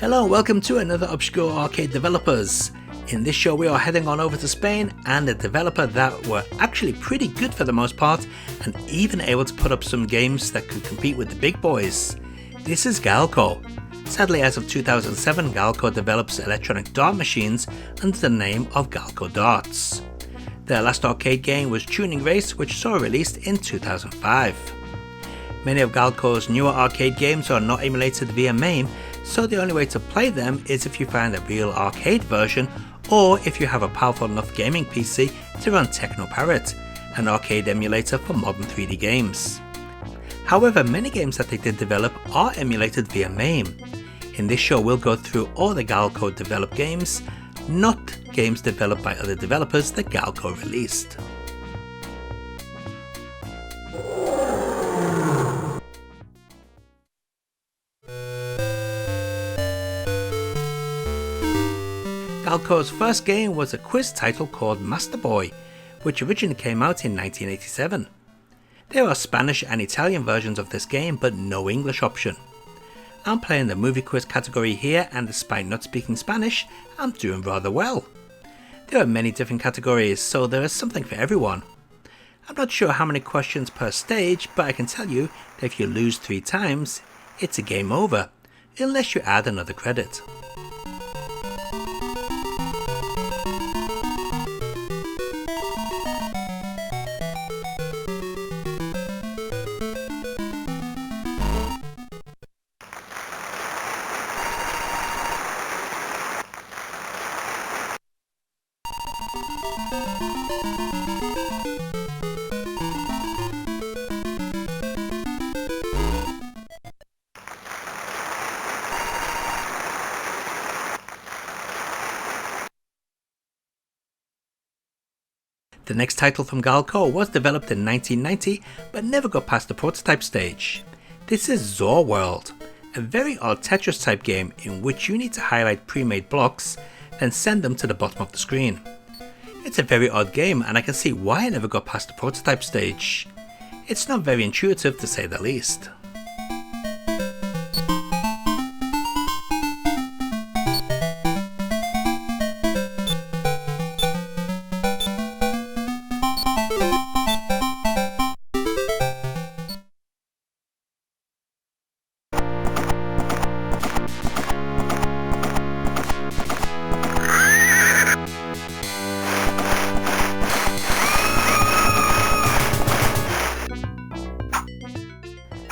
Hello and welcome to another Obscure Arcade Developers. In this show we are heading on over to Spain and a developer that were actually pretty good for the most part and even able to put up some games that could compete with the big boys. This is Gaelco. Sadly, as of 2007, Gaelco develops electronic dart machines under the name of Gaelco Darts. Their last arcade game was Tuning Race, which saw released in 2005. Many of Gaelco's newer arcade games are not emulated via MAME, so the only way to play them is if you find a real arcade version or if you have a powerful enough gaming PC to run Technoparrot, an arcade emulator for modern 3D games. However, many games that they did develop are emulated via MAME. In this show we'll go through all the Gaelco developed games, not games developed by other developers that Gaelco released. Gaelco's first game was a quiz title called Master Boy, which originally came out in 1987. There are Spanish and Italian versions of this game, but no English option. I'm playing the movie quiz category here, and despite not speaking Spanish, I'm doing rather well. There are many different categories, so there is something for everyone. I'm not sure how many questions per stage, but I can tell you that if you lose 3 times, it's a game over, unless you add another credit. The next title from Gaelco was developed in 1990 but never got past the prototype stage. This is Zor World, a very odd Tetris type game in which you need to highlight pre-made blocks then send them to the bottom of the screen. It's a very odd game and I can see why I never got past the prototype stage. It's not very intuitive to say the least.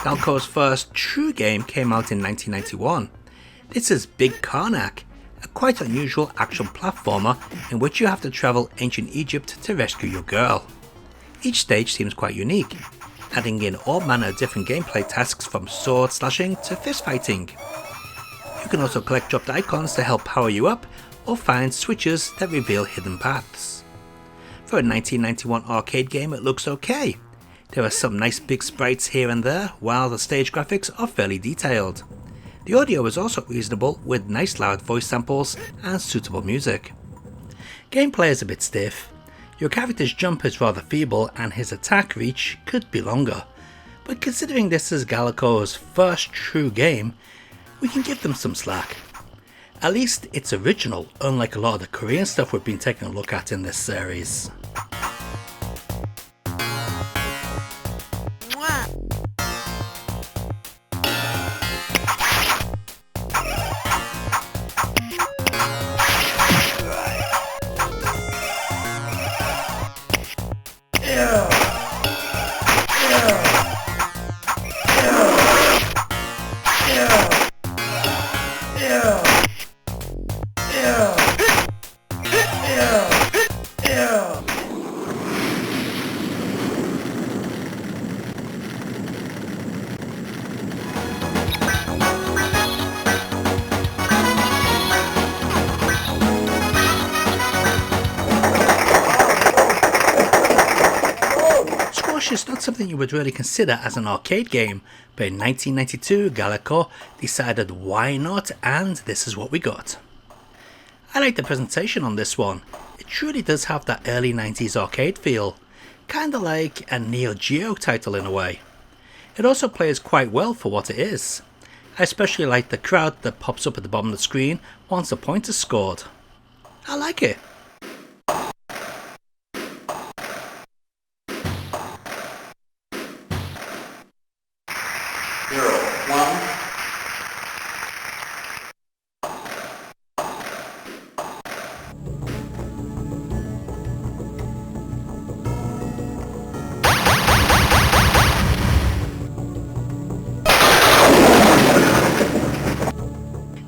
Gaelco's first true game came out in 1991. This is Big Carac, a quite unusual action platformer in which you have to travel ancient Egypt to rescue your girl. Each stage seems quite unique, adding in all manner of different gameplay tasks from sword slashing to fist fighting. You can also collect dropped icons to help power you up or find switches that reveal hidden paths. For a 1991 arcade game it looks okay. There are some nice big sprites here and there, while the stage graphics are fairly detailed. The audio is also reasonable with nice loud voice samples and suitable music. Gameplay is a bit stiff. Your character's jump is rather feeble and his attack reach could be longer, but considering this is Gaelco's first true game, we can give them some slack. At least it's original, unlike a lot of the Korean stuff we've been taking a look at in this series. It's not something you would really consider as an arcade game, but in 1992 Gaelco decided why not, and this is what we got. I like the presentation on this one. It truly does have that early 90s arcade feel, kinda like a Neo Geo title in a way. It also plays quite well for what it is. I especially like the crowd that pops up at the bottom of the screen once a point is scored. I like it.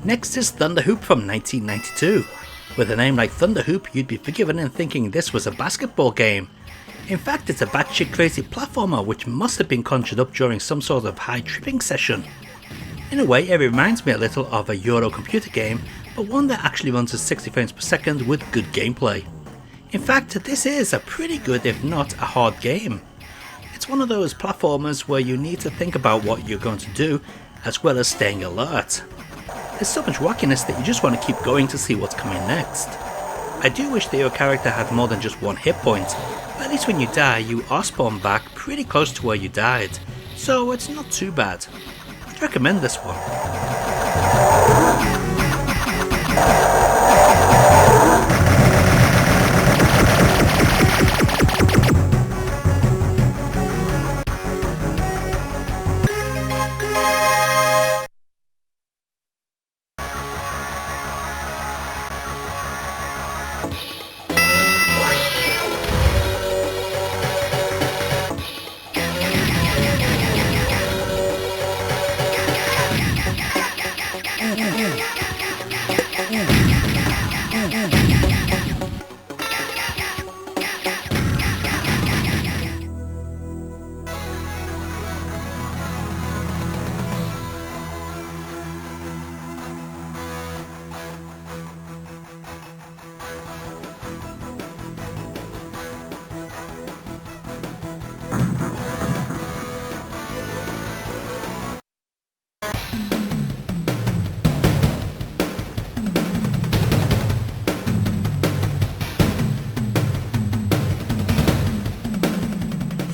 Next is Thunder Hoop from 1992. With a name like Thunder Hoop, you'd be forgiven in thinking this was a basketball game. In fact, it's a batshit crazy platformer which must have been conjured up during some sort of high tripping session. In a way, it reminds me a little of a Euro computer game, but one that actually runs at 60 frames per second with good gameplay. In fact, this is a pretty good, if not a hard game. It's one of those platformers where you need to think about what you're going to do, as well as staying alert. There's so much wackiness that you just want to keep going to see what's coming next. I do wish that your character had more than just one hit point, but at least when you die you are spawned back pretty close to where you died, so it's not too bad. I'd recommend this one.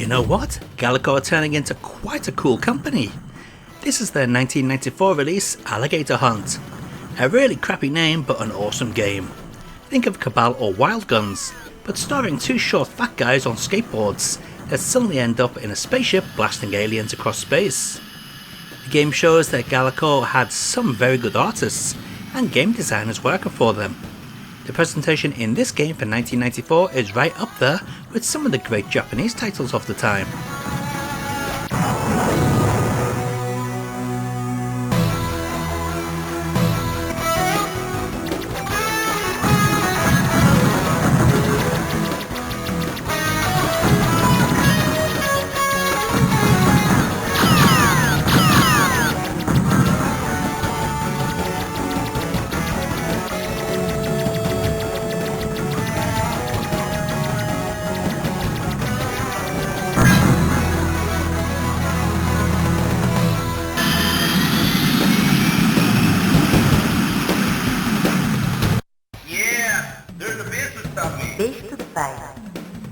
You know what? Gaelco are turning into quite a cool company. This is their 1994 release, Alligator Hunt. A really crappy name, but an awesome game. Think of Cabal or Wild Guns, but starring two short fat guys on skateboards that suddenly end up in a spaceship blasting aliens across space. The game shows that Gaelco had some very good artists and game designers working for them. The presentation in this game for 1994 is right up there with some of the great Japanese titles of the time.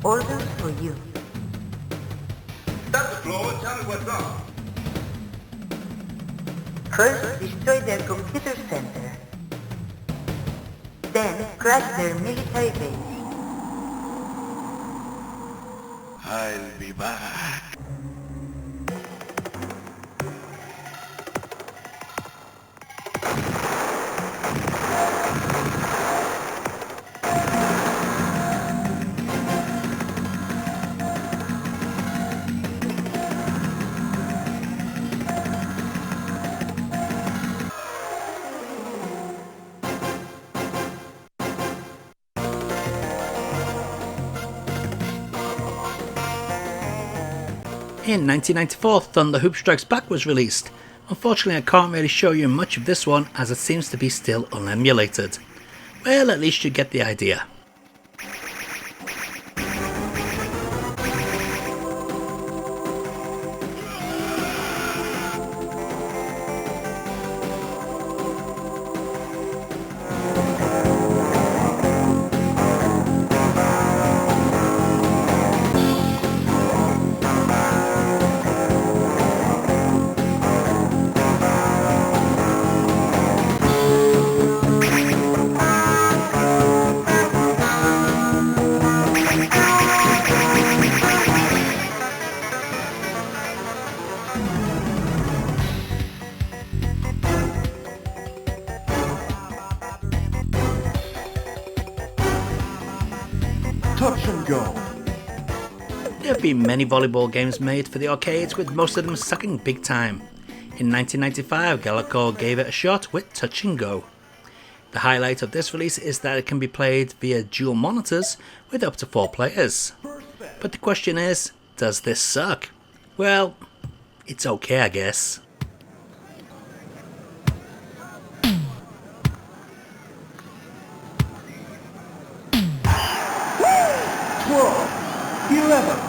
Orders for you. Stop the floor and tell me what's up. First, destroy their computer center. Then, crash their military base. I'll be back. In 1994, Thunder Hoop Strikes Back was released. Unfortunately, I can't really show you much of this one as it seems to be still unemulated. Well, at least you get the idea. touch and go. There have been many volleyball games made for the arcades, with most of them sucking big time. In 1995, Gaelco gave it a shot with Touch and Go. The highlight of this release is that it can be played via dual monitors with up to 4 players. But the question is, does this suck? Well, it's okay, I guess. Twirl, 11.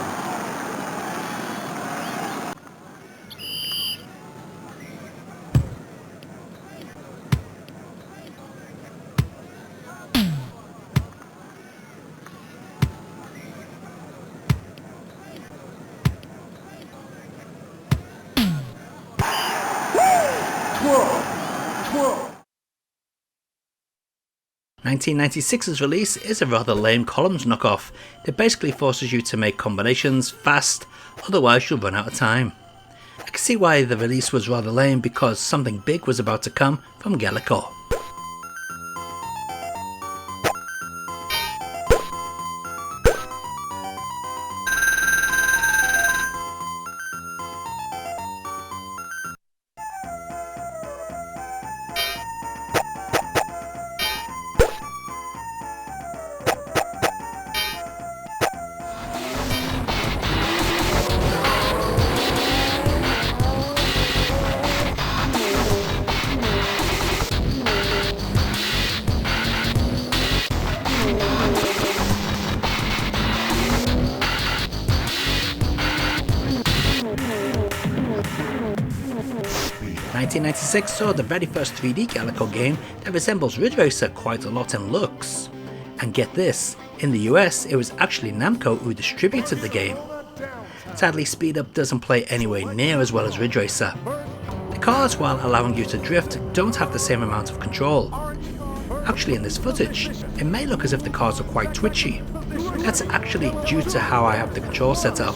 Twirl, twirl. 1996's release is a rather lame columns knockoff that basically forces you to make combinations fast, otherwise you'll run out of time. I can see why the release was rather lame, because something big was about to come from Gaelco. '96 saw the very first 3D Gaelco game that resembles Ridge Racer quite a lot in looks. And get this, in the US it was actually Namco who distributed the game. Sadly, Speed Up doesn't play anywhere near as well as Ridge Racer. The cars, while allowing you to drift, don't have the same amount of control. Actually, in this footage, it may look as if the cars are quite twitchy. That's actually due to how I have the control set up.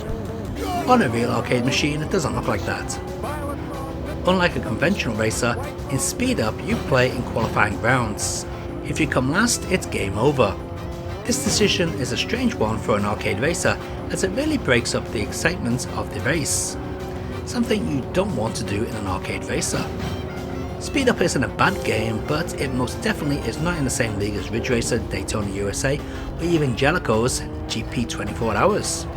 On a real arcade machine, it doesn't look like that. Unlike a conventional racer, in Speed Up you play in qualifying rounds. If you come last, it's game over. This decision is a strange one for an arcade racer, as it really breaks up the excitement of the race. Something you don't want to do in an arcade racer. Speed Up isn't a bad game, but it most definitely is not in the same league as Ridge Racer, Daytona USA, or even Gaelco's GP 24 Hours.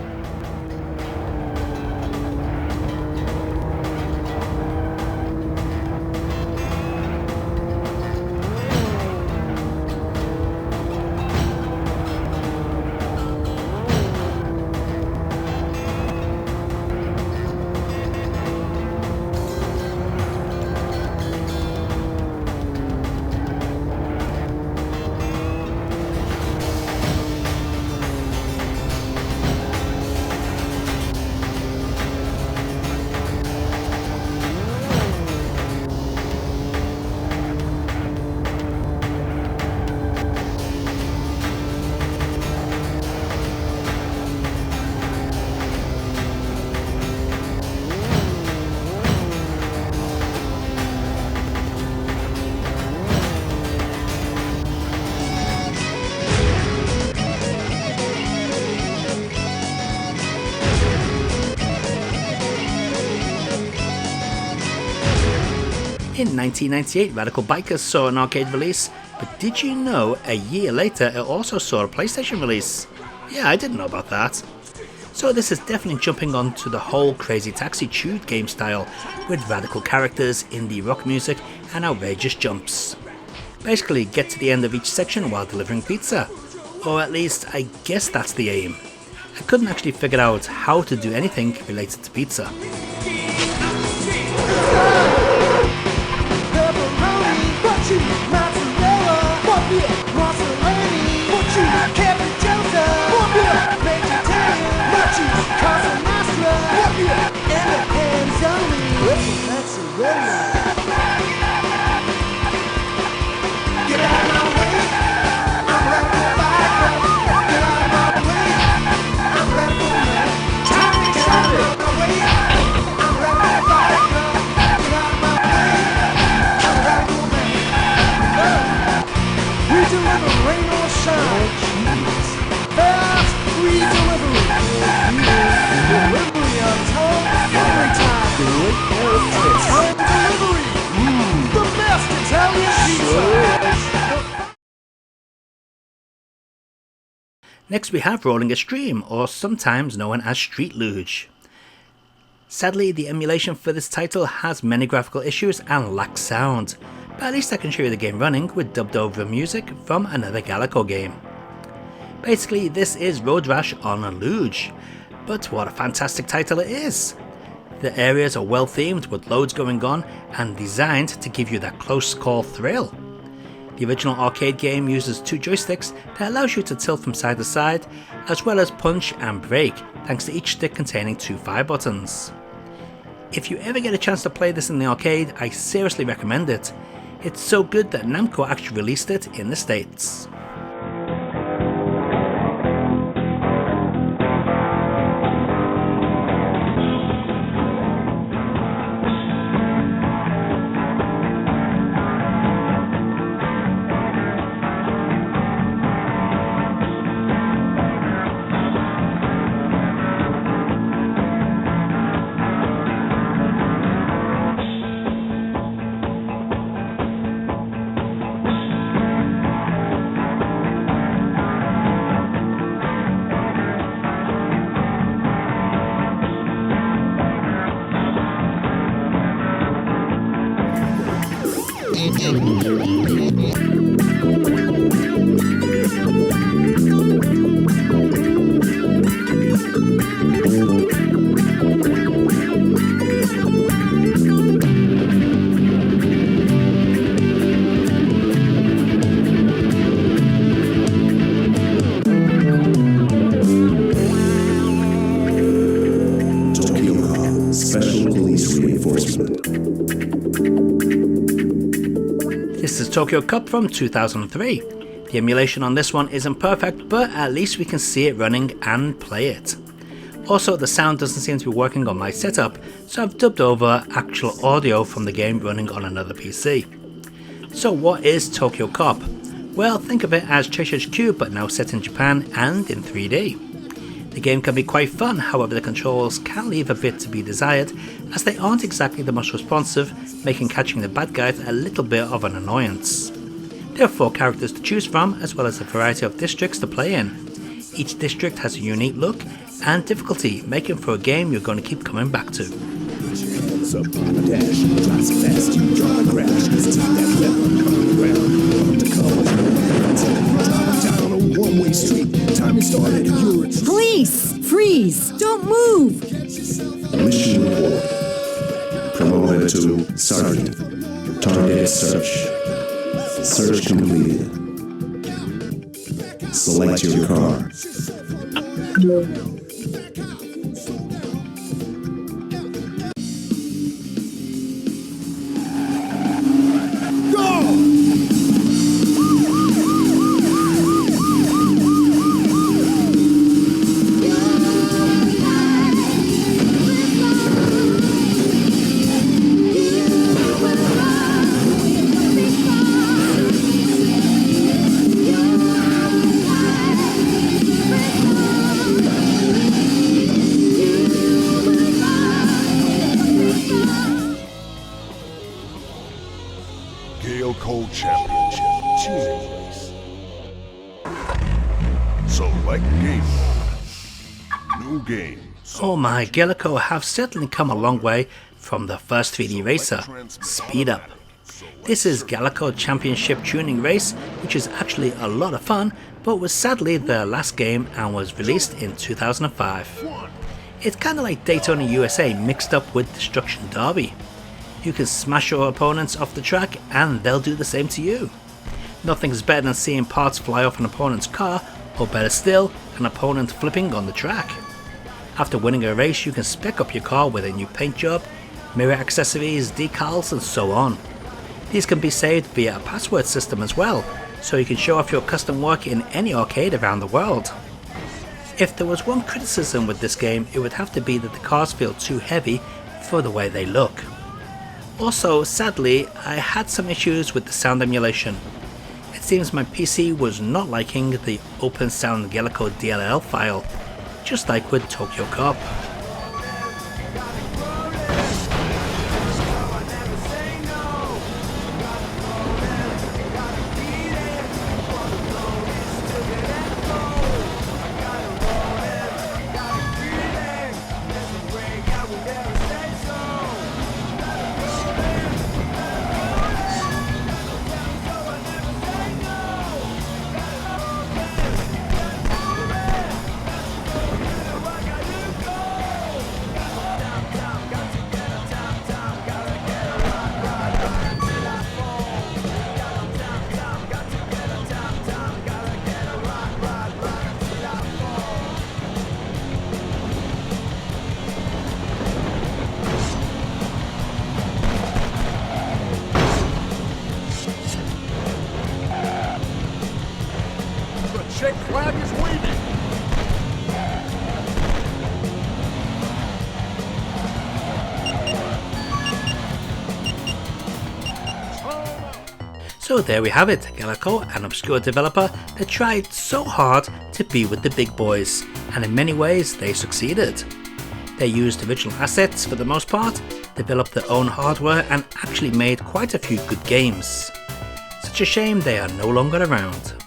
In 1998, Radical Bikers saw an arcade release, but did you know a year later it also saw a PlayStation release? Yeah, I didn't know about that. So this is definitely jumping onto the whole Crazy Taxi chewed game style, with radical characters, indie rock music and outrageous jumps. Basically get to the end of each section while delivering pizza. Or at least I guess that's the aim. I couldn't actually figure out how to do anything related to pizza. Next we have Rolling Extreme, or sometimes known as Street Luge. Sadly, the emulation for this title has many graphical issues and lacks sound, but at least I can show you the game running with dubbed over music from another Gaelco game. Basically, this is Road Rash on a luge, but what a fantastic title it is! The areas are well themed with loads going on and designed to give you that close call thrill. The original arcade game uses 2 joysticks that allows you to tilt from side to side, as well as punch and brake, thanks to each stick containing 2 fire buttons. If you ever get a chance to play this in the arcade, I seriously recommend it. It's so good that Namco actually released it in the States. This is Tokyo Cup from 2003. The emulation on this one isn't perfect, but at least we can see it running and play it. Also, the sound doesn't seem to be working on my setup, so I've dubbed over actual audio from the game running on another PC. So what is Tokyo Cup? Well, think of it as Cheshire Cube, but now set in Japan and in 3D. The game can be quite fun, however the controls can leave a bit to be desired, as they aren't exactly the most responsive, making catching the bad guys a little bit of an annoyance. There are 4 characters to choose from, as well as a variety of districts to play in. Each district has a unique look and difficulty, making for a game you're going to keep coming back to. Police! Freeze! Don't move! Mission report. Promoted to Sergeant. Target search. Search completed. Select your car. Gaelco Championship Tuning Race. Select game mode. New game. Oh my, Gaelco have certainly come a long way from the first 3D racer, Speed Up. This is Gaelco Championship Tuning Race, which is actually a lot of fun, but was sadly their last game and was released in 2005. It's kinda like Daytona USA mixed up with Destruction Derby. You can smash your opponents off the track and they'll do the same to you. Nothing's better than seeing parts fly off an opponent's car, or better still, an opponent flipping on the track. After winning a race, you can spec up your car with a new paint job, mirror accessories, decals and so on. These can be saved via a password system as well, so you can show off your custom work in any arcade around the world. If there was one criticism with this game, it would have to be that the cars feel too heavy for the way they look. Also, sadly, I had some issues with the sound emulation. It seems my PC was not liking the Open Sound Gaelco DLL file, just like with Tokyo Cup. So there we have it, Gaelco, an obscure developer that tried so hard to be with the big boys, and in many ways they succeeded. They used original assets for the most part, developed their own hardware and actually made quite a few good games. Such a shame they are no longer around.